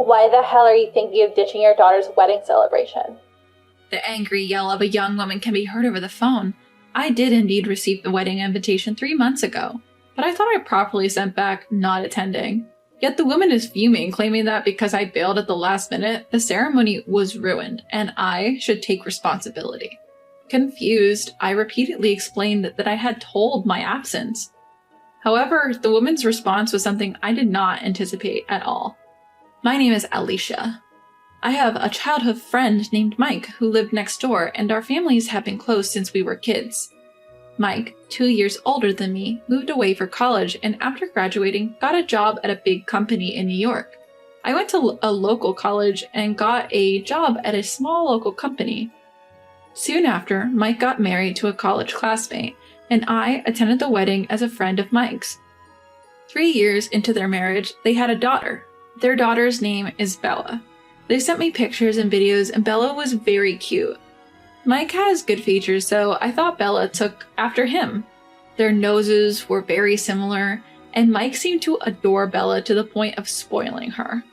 Why the hell are you thinking of ditching your daughter's wedding celebration? The angry yell of a young woman can be heard over the phone. I did indeed receive the wedding invitation 3 months ago, but I thought I properly sent back not attending. Yet the woman is fuming, claiming that because I bailed at the last minute, the ceremony was ruined, and I should take responsibility. Confused, I repeatedly explained that I had told my absence. However, the woman's response was something I did not anticipate at all. My name is Alicia. I have a childhood friend named Mike who lived next door, and our families have been close since we were kids. Mike, 2 years older than me, moved away for college and after graduating got a job at a big company in New York. I went to a local college and got a job at a small local company. Soon after, Mike got married to a college classmate, and I attended the wedding as a friend of Mike's. 3 years into their marriage, they had a daughter. Their daughter's name is Bella. They sent me pictures and videos, and Bella was very cute. Mike has good features, so I thought Bella took after him. Their noses were very similar, and Mike seemed to adore Bella to the point of spoiling her.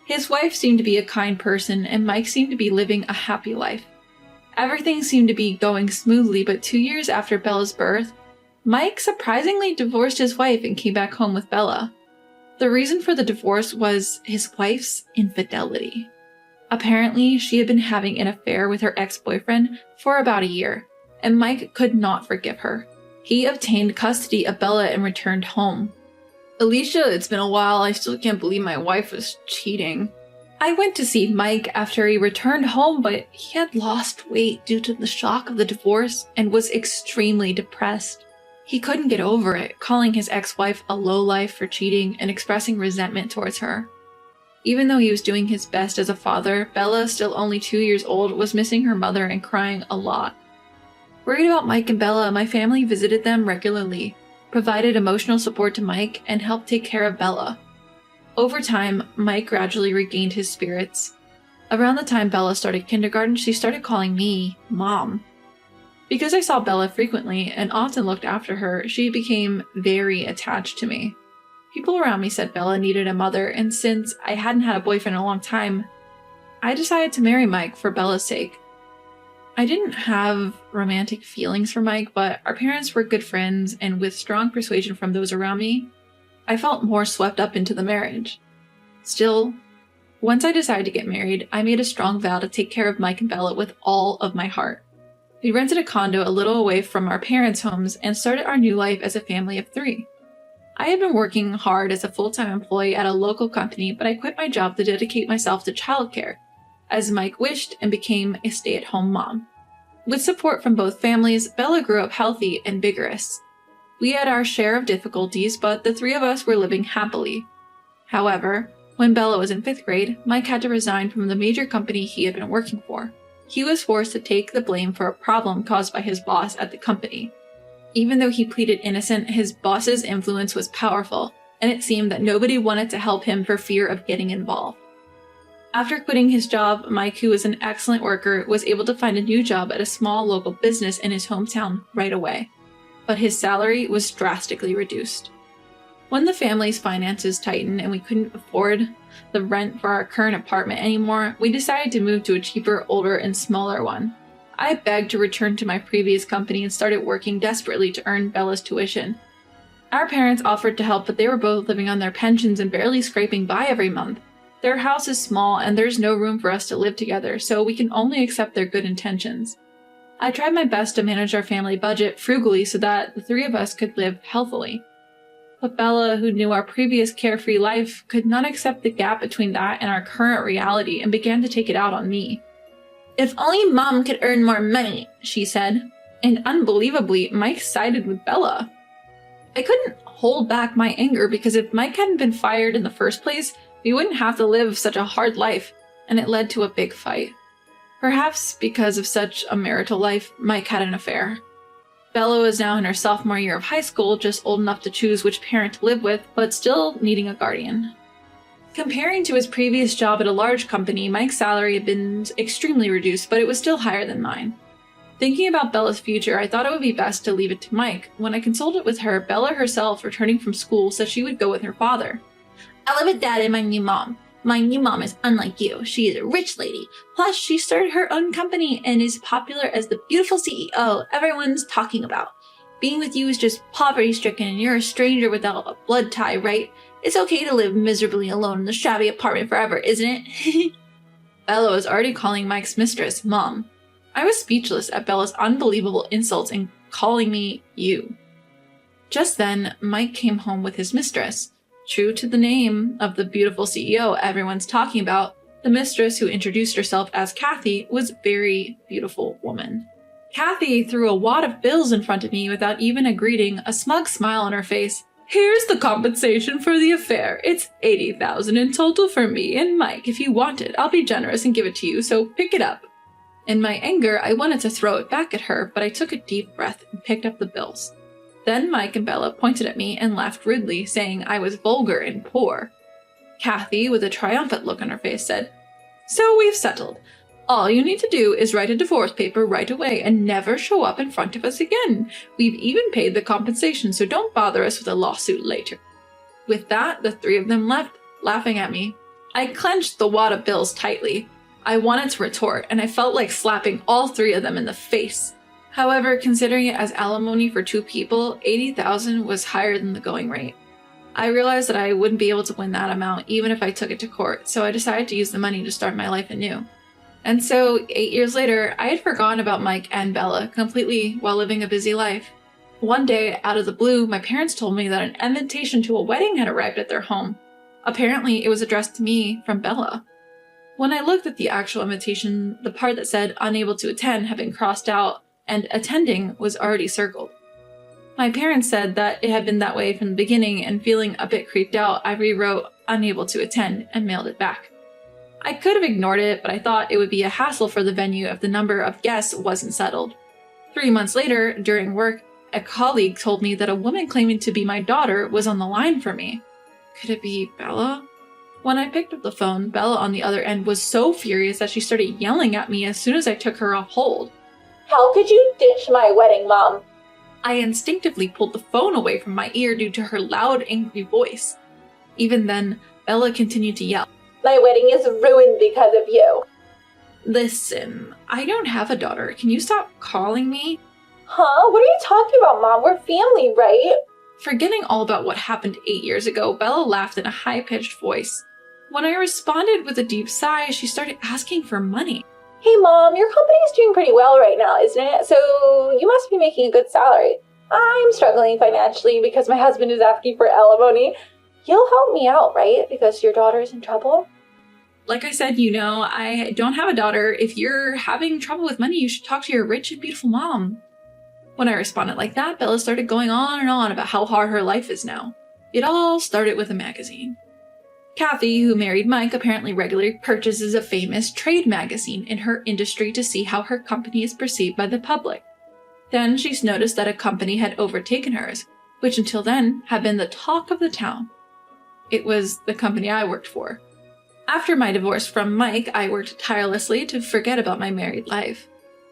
His wife seemed to be a kind person, and Mike seemed to be living a happy life. Everything seemed to be going smoothly, but 2 years after Bella's birth, Mike surprisingly divorced his wife and came back home with Bella. The reason for the divorce was his wife's infidelity. Apparently, she had been having an affair with her ex-boyfriend for about a year, and Mike could not forgive her. He obtained custody of Bella and returned home. Alicia, it's been a while. I still can't believe my wife was cheating. I went to see Mike after he returned home, but he had lost weight due to the shock of the divorce and was extremely depressed. He couldn't get over it, calling his ex-wife a lowlife for cheating and expressing resentment towards her. Even though he was doing his best as a father, Bella, still only 2 years old, was missing her mother and crying a lot. Worried about Mike and Bella, my family visited them regularly, provided emotional support to Mike, and helped take care of Bella. Over time, Mike gradually regained his spirits. Around the time Bella started kindergarten, she started calling me Mom. Because I saw Bella frequently and often looked after her, she became very attached to me. People around me said Bella needed a mother, and since I hadn't had a boyfriend in a long time, I decided to marry Mike for Bella's sake. I didn't have romantic feelings for Mike, but our parents were good friends, and with strong persuasion from those around me, I felt more swept up into the marriage. Still, once I decided to get married, I made a strong vow to take care of Mike and Bella with all of my heart. We rented a condo a little away from our parents' homes and started our new life as a family of 3. I had been working hard as a full-time employee at a local company, but I quit my job to dedicate myself to childcare, as Mike wished, and became a stay-at-home mom. With support from both families, Bella grew up healthy and vigorous. We had our share of difficulties, but the 3 of us were living happily. However, when Bella was in 5th grade, Mike had to resign from the major company he had been working for. He was forced to take the blame for a problem caused by his boss at the company. Even though he pleaded innocent, his boss's influence was powerful, and it seemed that nobody wanted to help him for fear of getting involved. After quitting his job, Mike, who was an excellent worker, was able to find a new job at a small local business in his hometown right away, but his salary was drastically reduced. When the family's finances tightened and we couldn't afford the rent for our current apartment anymore, we decided to move to a cheaper, older, and smaller one. I begged to return to my previous company and started working desperately to earn Bella's tuition. Our parents offered to help, but they were both living on their pensions and barely scraping by every month. Their house is small and there's no room for us to live together, so we can only accept their good intentions. I tried my best to manage our family budget frugally so that the 3 of us could live healthily. But Bella, who knew our previous carefree life, could not accept the gap between that and our current reality and began to take it out on me. "If only Mom could earn more money," she said, and unbelievably, Mike sided with Bella. I couldn't hold back my anger because if Mike hadn't been fired in the first place, we wouldn't have to live such a hard life, and it led to a big fight. Perhaps because of such a marital life, Mike had an affair. Bella was now in her sophomore year of high school, just old enough to choose which parent to live with, but still needing a guardian. Comparing to his previous job at a large company, Mike's salary had been extremely reduced, but it was still higher than mine. Thinking about Bella's future, I thought it would be best to leave it to Mike. When I consulted with her, Bella herself, returning from school, said she would go with her father. "I live with Dad and my new mom. My new mom is unlike you. She is a rich lady. Plus, she started her own company and is popular as the beautiful CEO everyone's talking about. Being with you is just poverty-stricken and you're a stranger without a blood tie, right? It's okay to live miserably alone in the shabby apartment forever, isn't it? Bella was already calling Mike's mistress Mom. I was speechless at Bella's unbelievable insults and calling me you. Just then, Mike came home with his mistress. True to the name of the beautiful CEO everyone's talking about, the mistress who introduced herself as Kathy was a very beautiful woman. Kathy threw a wad of bills in front of me without even a greeting, a smug smile on her face. Here's the compensation for the affair. It's $80,000 in total for me and Mike. If you want it, I'll be generous and give it to you, so pick it up. In my anger, I wanted to throw it back at her, but I took a deep breath and picked up the bills. Then Mike and Bella pointed at me and laughed rudely, saying I was vulgar and poor. Kathy, with a triumphant look on her face, said, So we've settled. All you need to do is write a divorce paper right away and never show up in front of us again. We've even paid the compensation, so don't bother us with a lawsuit later. With that, the three of them left, laughing at me. I clenched the wad of bills tightly. I wanted to retort, and I felt like slapping all three of them in the face. However, considering it as alimony for two people, $80,000 was higher than the going rate. I realized that I wouldn't be able to win that amount even if I took it to court, so I decided to use the money to start my life anew. And so, 8 years later, I had forgotten about Mike and Bella completely while living a busy life. One day, out of the blue, my parents told me that an invitation to a wedding had arrived at their home. Apparently, it was addressed to me from Bella. When I looked at the actual invitation, the part that said unable to attend had been crossed out, and attending was already circled. My parents said that it had been that way from the beginning, and feeling a bit creeped out, I rewrote unable to attend and mailed it back. I could have ignored it, but I thought it would be a hassle for the venue if the number of guests wasn't settled. 3 months later, during work, a colleague told me that a woman claiming to be my daughter was on the line for me. Could it be Bella? When I picked up the phone, Bella on the other end was so furious that she started yelling at me as soon as I took her off hold. How could you ditch my wedding, Mom? I instinctively pulled the phone away from my ear due to her loud, angry voice. Even then, Bella continued to yell. My wedding is ruined because of you. Listen, I don't have a daughter. Can you stop calling me? Huh? What are you talking about, Mom? We're family, right? Forgetting all about what happened 8 years ago, Bella laughed in a high-pitched voice. When I responded with a deep sigh, she started asking for money. Hey, Mom, your company's doing pretty well right now, isn't it? So you must be making a good salary. I'm struggling financially because my husband is asking for alimony. You'll help me out, right? Because your daughter's in trouble? Like I said, I don't have a daughter. If you're having trouble with money, you should talk to your rich and beautiful mom. When I responded like that, Bella started going on and on about how hard her life is now. It all started with a magazine. Kathy, who married Mike, apparently regularly purchases a famous trade magazine in her industry to see how her company is perceived by the public. Then she's noticed that a company had overtaken hers, which until then had been the talk of the town. It was the company I worked for. After my divorce from Mike, I worked tirelessly to forget about my married life.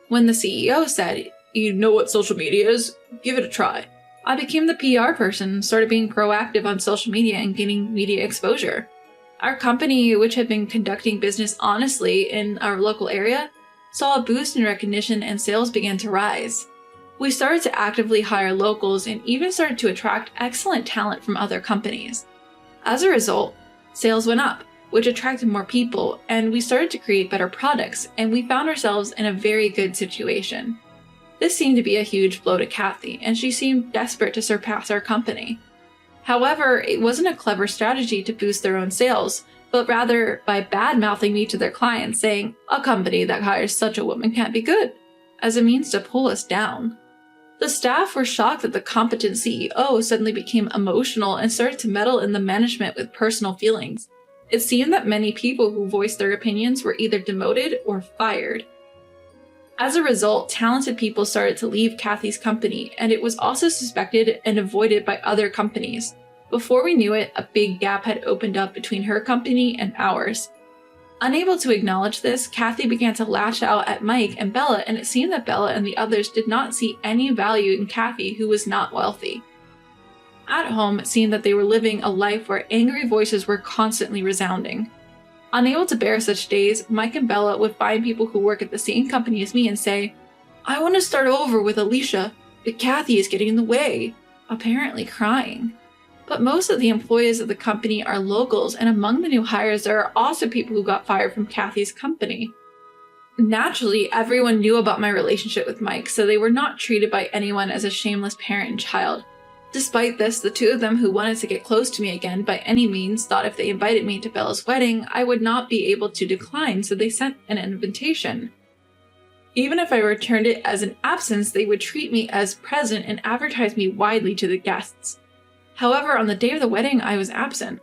When the CEO said, "You know what social media is? Give it a try," I became the PR person, started being proactive on social media and gaining media exposure. Our company, which had been conducting business honestly in our local area, saw a boost in recognition and sales began to rise. We started to actively hire locals and even started to attract excellent talent from other companies. As a result, sales went up, which attracted more people, and we started to create better products, and we found ourselves in a very good situation. This seemed to be a huge blow to Kathy, and she seemed desperate to surpass our company. However, it wasn't a clever strategy to boost their own sales, but rather by bad-mouthing me to their clients, saying, "A company that hires such a woman can't be good," as a means to pull us down. The staff were shocked that the competent CEO suddenly became emotional and started to meddle in the management with personal feelings. It seemed that many people who voiced their opinions were either demoted or fired. As a result, talented people started to leave Kathy's company, and it was also suspected and avoided by other companies. Before we knew it, a big gap had opened up between her company and ours. Unable to acknowledge this, Kathy began to lash out at Mike and Bella, and it seemed that Bella and the others did not see any value in Kathy, who was not wealthy. At home, it seemed that they were living a life where angry voices were constantly resounding. Unable to bear such days, Mike and Bella would find people who work at the same company as me and say, "I want to start over with Alicia, but Kathy is getting in the way," apparently crying. But most of the employees of the company are locals, and among the new hires there are also people who got fired from Kathy's company. Naturally, everyone knew about my relationship with Mike, so they were not treated by anyone as a shameless parent and child. Despite this, the two of them who wanted to get close to me again by any means thought if they invited me to Bella's wedding, I would not be able to decline, so they sent an invitation. Even if I returned it as an absence, they would treat me as present and advertise me widely to the guests. However, on the day of the wedding, I was absent.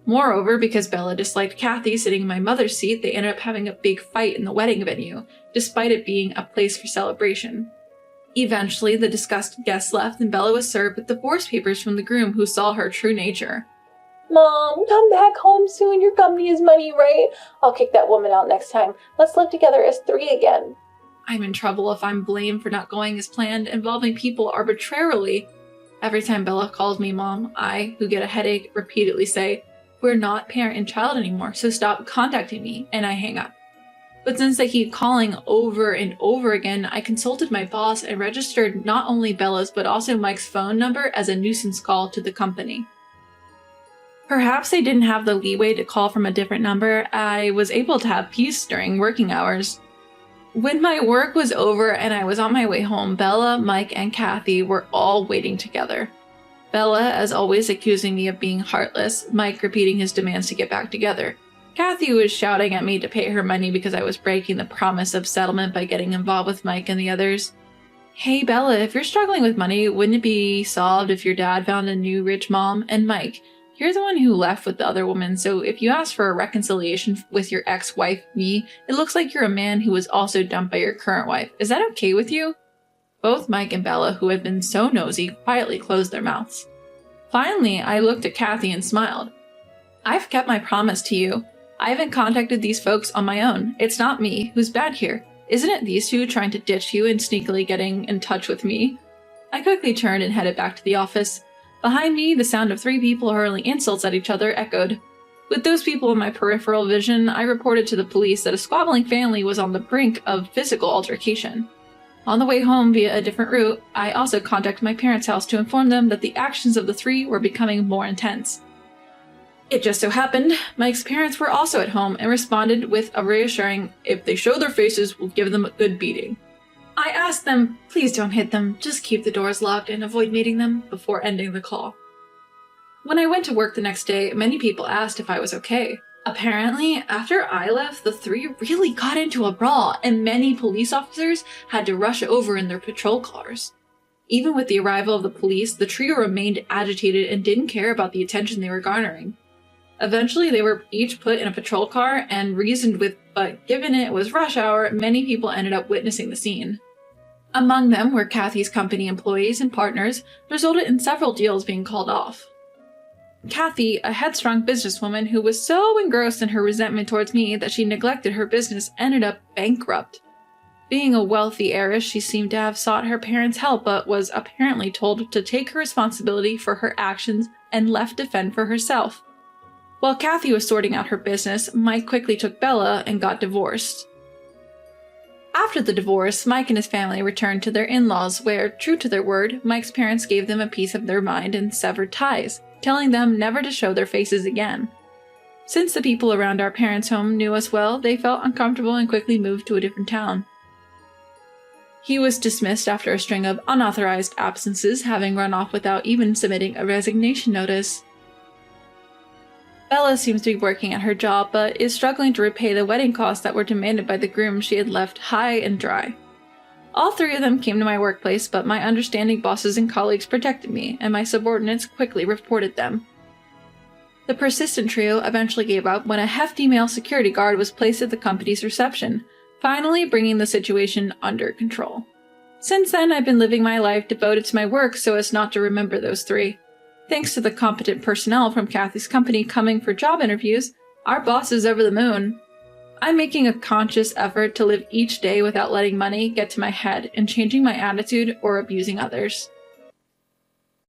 Moreover, because Bella disliked Kathy sitting in my mother's seat, they ended up having a big fight in the wedding venue, despite it being a place for celebration. Eventually, the disgusted guests left and Bella was served with divorce papers from the groom who saw her true nature. "Mom, come back home soon. Your company is money, right? I'll kick that woman out next time. Let's live together as three again." I'm in trouble if I'm blamed for not going as planned, involving people arbitrarily. Every time Bella calls me Mom, I, who get a headache, repeatedly say, "We're not parent and child anymore, so stop contacting me," and I hang up. But since they keep calling over and over again, I consulted my boss and registered not only Bella's but also Mike's phone number as a nuisance call to the company. Perhaps they didn't have the leeway to call from a different number. I was able to have peace during working hours. When my work was over and I was on my way home, Bella, Mike, and Kathy were all waiting together. Bella, as always, accusing me of being heartless, Mike repeating his demands to get back together. Kathy was shouting at me to pay her money because I was breaking the promise of settlement by getting involved with Mike and the others. "Hey Bella, if you're struggling with money, wouldn't it be solved if your dad found a new rich mom? And Mike, you're the one who left with the other woman, so if you ask for a reconciliation with your ex-wife, me, it looks like you're a man who was also dumped by your current wife. Is that okay with you?" Both Mike and Bella, who had been so nosy, quietly closed their mouths. Finally, I looked at Kathy and smiled. "I've kept my promise to you. I haven't contacted these folks on my own. It's not me who's bad here. Isn't it these two trying to ditch you and sneakily getting in touch with me?" I quickly turned and headed back to the office. Behind me, the sound of three people hurling insults at each other echoed. With those people in my peripheral vision, I reported to the police that a squabbling family was on the brink of physical altercation. On the way home via a different route, I also contacted my parents' house to inform them that the actions of the three were becoming more intense. It just so happened, Mike's parents were also at home and responded with a reassuring, "If they show their faces, we'll give them a good beating." I asked them, "Please don't hit them, just keep the doors locked and avoid meeting them," before ending the call. When I went to work the next day, many people asked if I was okay. Apparently, after I left, the three really got into a brawl, and many police officers had to rush over in their patrol cars. Even with the arrival of the police, the trio remained agitated and didn't care about the attention they were garnering. Eventually, they were each put in a patrol car and reasoned with, but given it was rush hour, many people ended up witnessing the scene. Among them were Kathy's company employees and partners, resulted in several deals being called off. Kathy, a headstrong businesswoman who was so engrossed in her resentment towards me that she neglected her business, ended up bankrupt. Being a wealthy heiress, she seemed to have sought her parents' help but was apparently told to take her responsibility for her actions and left to fend for herself. While Kathy was sorting out her business, Mike quickly took Bella and got divorced. After the divorce, Mike and his family returned to their in-laws where, true to their word, Mike's parents gave them a piece of their mind and severed ties, telling them never to show their faces again. Since the people around our parents' home knew us well, they felt uncomfortable and quickly moved to a different town. He was dismissed after a string of unauthorized absences, having run off without even submitting a resignation notice. Bella seems to be working at her job, but is struggling to repay the wedding costs that were demanded by the groom she had left high and dry. All three of them came to my workplace, but my understanding bosses and colleagues protected me, and my subordinates quickly reported them. The persistent trio eventually gave up when a hefty male security guard was placed at the company's reception, finally bringing the situation under control. Since then, I've been living my life devoted to my work so as not to remember those three. Thanks to the competent personnel from Kathy's company coming for job interviews, our boss is over the moon. I'm making a conscious effort to live each day without letting money get to my head and changing my attitude or abusing others.